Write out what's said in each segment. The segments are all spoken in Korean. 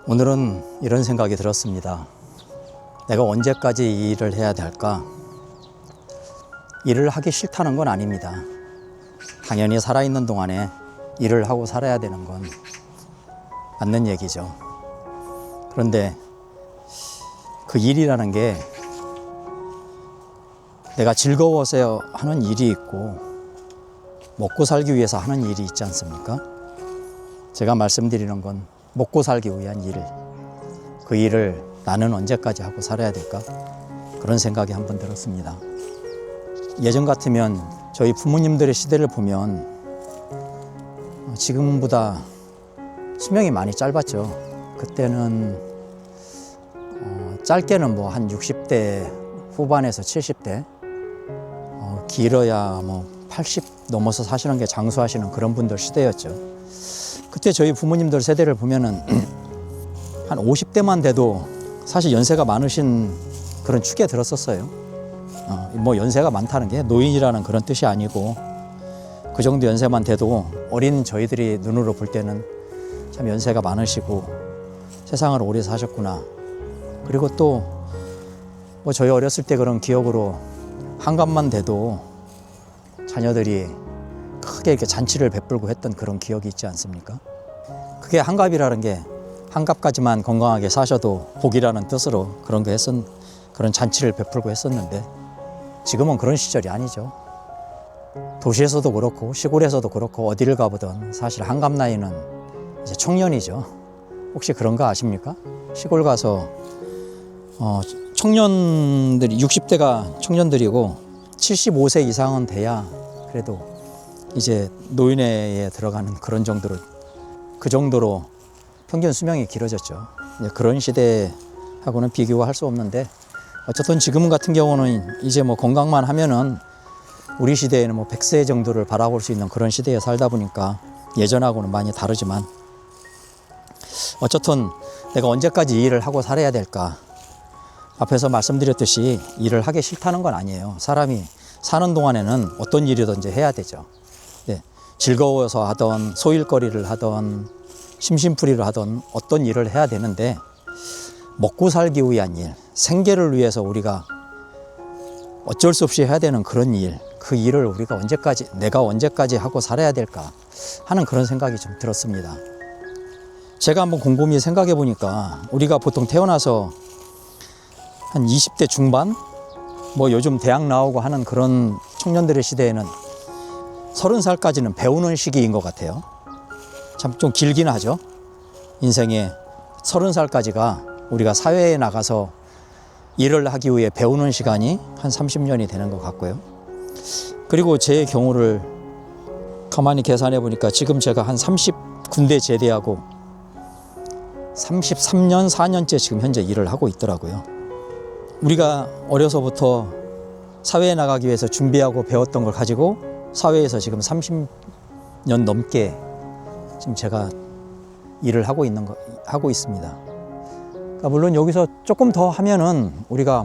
오늘은 이런 생각이 들었습니다. 내가 언제까지 이 일을 해야 될까? 일을 하기 싫다는 건 아닙니다. 당연히 살아있는 동안에 일을 하고 살아야 되는 건 맞는 얘기죠. 그런데 그 일이라는 게 내가 즐거워서 하는 일이 있고 먹고 살기 위해서 하는 일이 있지 않습니까? 제가 말씀드리는 건 먹고 살기 위한 일, 그 일을 나는 언제까지 하고 살아야 될까? 그런 생각이 한번 들었습니다. 예전 같으면 저희 부모님들의 시대를 보면 지금보다 수명이 많이 짧았죠. 그때는 짧게는 뭐 한 60대 후반에서 70대, 길어야 뭐 80 넘어서 사시는 게 장수하시는 그런 분들 시대였죠. 그때 저희 부모님들 세대를 보면은 한 50대만 돼도 사실 연세가 많으신 그런 축에 들었었어요. 뭐 연세가 많다는 게 노인이라는 그런 뜻이 아니고 그 정도 연세만 돼도 어린 저희들이 눈으로 볼 때는 참 연세가 많으시고 세상을 오래 사셨구나. 그리고 또 뭐 저희 어렸을 때 그런 기억으로 한갑만 돼도 자녀들이 크게 이렇게 잔치를 베풀고 했던 그런 기억이 있지 않습니까? 그게 한갑이라는 게 한갑까지만 건강하게 사셔도 복이라는 뜻으로 그런 그런 잔치를 베풀고 했었는데 지금은 그런 시절이 아니죠. 도시에서도 그렇고 시골에서도 그렇고 어디를 가보든 사실 한갑 나이는 이제 청년이죠. 혹시 그런 거 아십니까? 시골 가서 청년들이 60대가 청년들이고 75세 이상은 돼야 그래도 이제 노인회에 들어가는 그런 정도로 그 정도로 평균 수명이 길어졌죠. 그런 시대하고는 비교가 할 수 없는데 어쨌든 지금 같은 경우는 이제 뭐 건강만 하면은 우리 시대에는 뭐 100세 정도를 바라볼 수 있는 그런 시대에 살다 보니까 예전하고는 많이 다르지만 어쨌든 내가 언제까지 이 일을 하고 살아야 될까? 앞에서 말씀드렸듯이 일을 하기 싫다는 건 아니에요. 사람이 사는 동안에는 어떤 일이든지 해야 되죠. 네, 즐거워서 하던 소일거리를 하던 심심풀이를 하던 어떤 일을 해야 되는데 먹고 살기 위한 일, 생계를 위해서 우리가 어쩔 수 없이 해야 되는 그런 일, 그 일을 우리가 내가 언제까지 하고 살아야 될까 하는 그런 생각이 좀 들었습니다. 제가 한번 곰곰이 생각해 보니까 우리가 보통 태어나서 한 20대 중반? 뭐 요즘 대학 나오고 하는 그런 청년들의 시대에는 30살까지는 배우는 시기인 것 같아요. 참 좀 길긴 하죠. 인생에 30살까지가 우리가 사회에 나가서 일을 하기 위해 배우는 시간이 한 30년이 되는 것 같고요. 그리고 제 경우를 가만히 계산해 보니까 지금 제가 한 30군데 제대하고 33년, 4년째 지금 현재 일을 하고 있더라고요. 우리가 어려서부터 사회에 나가기 위해서 준비하고 배웠던 걸 가지고 사회에서 지금 30년 넘게 지금 제가 일을 하고 있습니다. 그러니까 물론 여기서 조금 더 하면은 우리가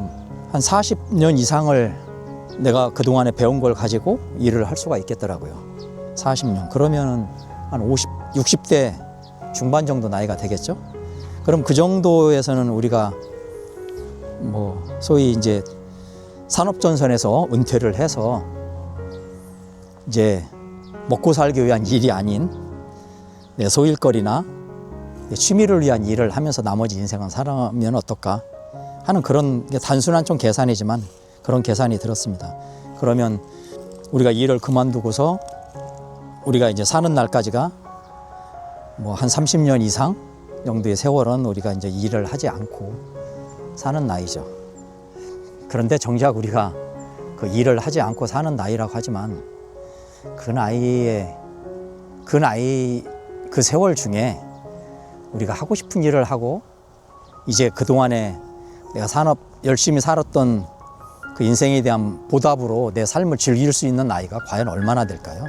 한 40년 이상을 내가 그동안에 배운 걸 가지고 일을 할 수가 있겠더라고요. 40년. 그러면은 한 60대 중반 정도 나이가 되겠죠? 그럼 그 정도에서는 우리가 뭐 소위 이제 산업전선에서 은퇴를 해서 이제 먹고 살기 위한 일이 아닌 내 소일거리나 내 취미를 위한 일을 하면서 나머지 인생을 살아가면 어떨까 하는 그런 단순한 좀 계산이지만 그런 계산이 들었습니다. 그러면 우리가 일을 그만두고서 우리가 이제 사는 날까지가 뭐 한 30년 이상 정도의 세월은 우리가 이제 일을 하지 않고 사는 나이죠. 그런데 정작 우리가 그 일을 하지 않고 사는 나이라고 하지만 그 세월 중에 우리가 하고 싶은 일을 하고 이제 그동안에 내가 열심히 살았던 그 인생에 대한 보답으로 내 삶을 즐길 수 있는 나이가 과연 얼마나 될까요?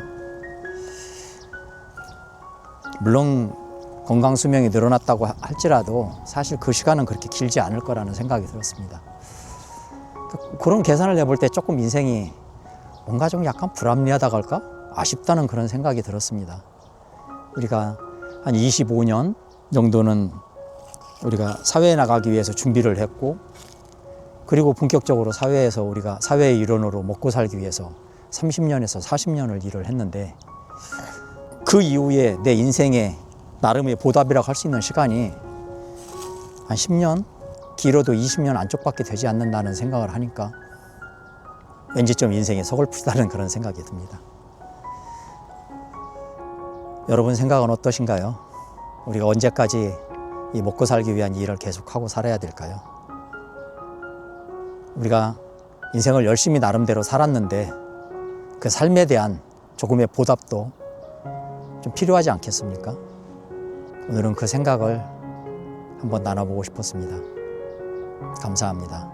물론 건강 수명이 늘어났다고 할지라도 사실 그 시간은 그렇게 길지 않을 거라는 생각이 들었습니다. 그런 계산을 해볼 때 조금 인생이 뭔가 좀 약간 불합리하다고 할까? 아쉽다는 그런 생각이 들었습니다. 우리가 한 25년 정도는 우리가 사회에 나가기 위해서 준비를 했고, 그리고 본격적으로 사회에서 우리가 사회의 일원으로 먹고 살기 위해서 30년에서 40년을 일을 했는데, 그 이후에 내 인생의 나름의 보답이라고 할 수 있는 시간이 한 10년? 길어도 20년 안쪽밖에 되지 않는다는 생각을 하니까 왠지 좀 인생이 서글프다는 그런 생각이 듭니다. 여러분 생각은 어떠신가요? 우리가 언제까지 이 먹고 살기 위한 일을 계속하고 살아야 될까요? 우리가 인생을 열심히 나름대로 살았는데 그 삶에 대한 조금의 보답도 좀 필요하지 않겠습니까? 오늘은 그 생각을 한번 나눠보고 싶었습니다. 감사합니다.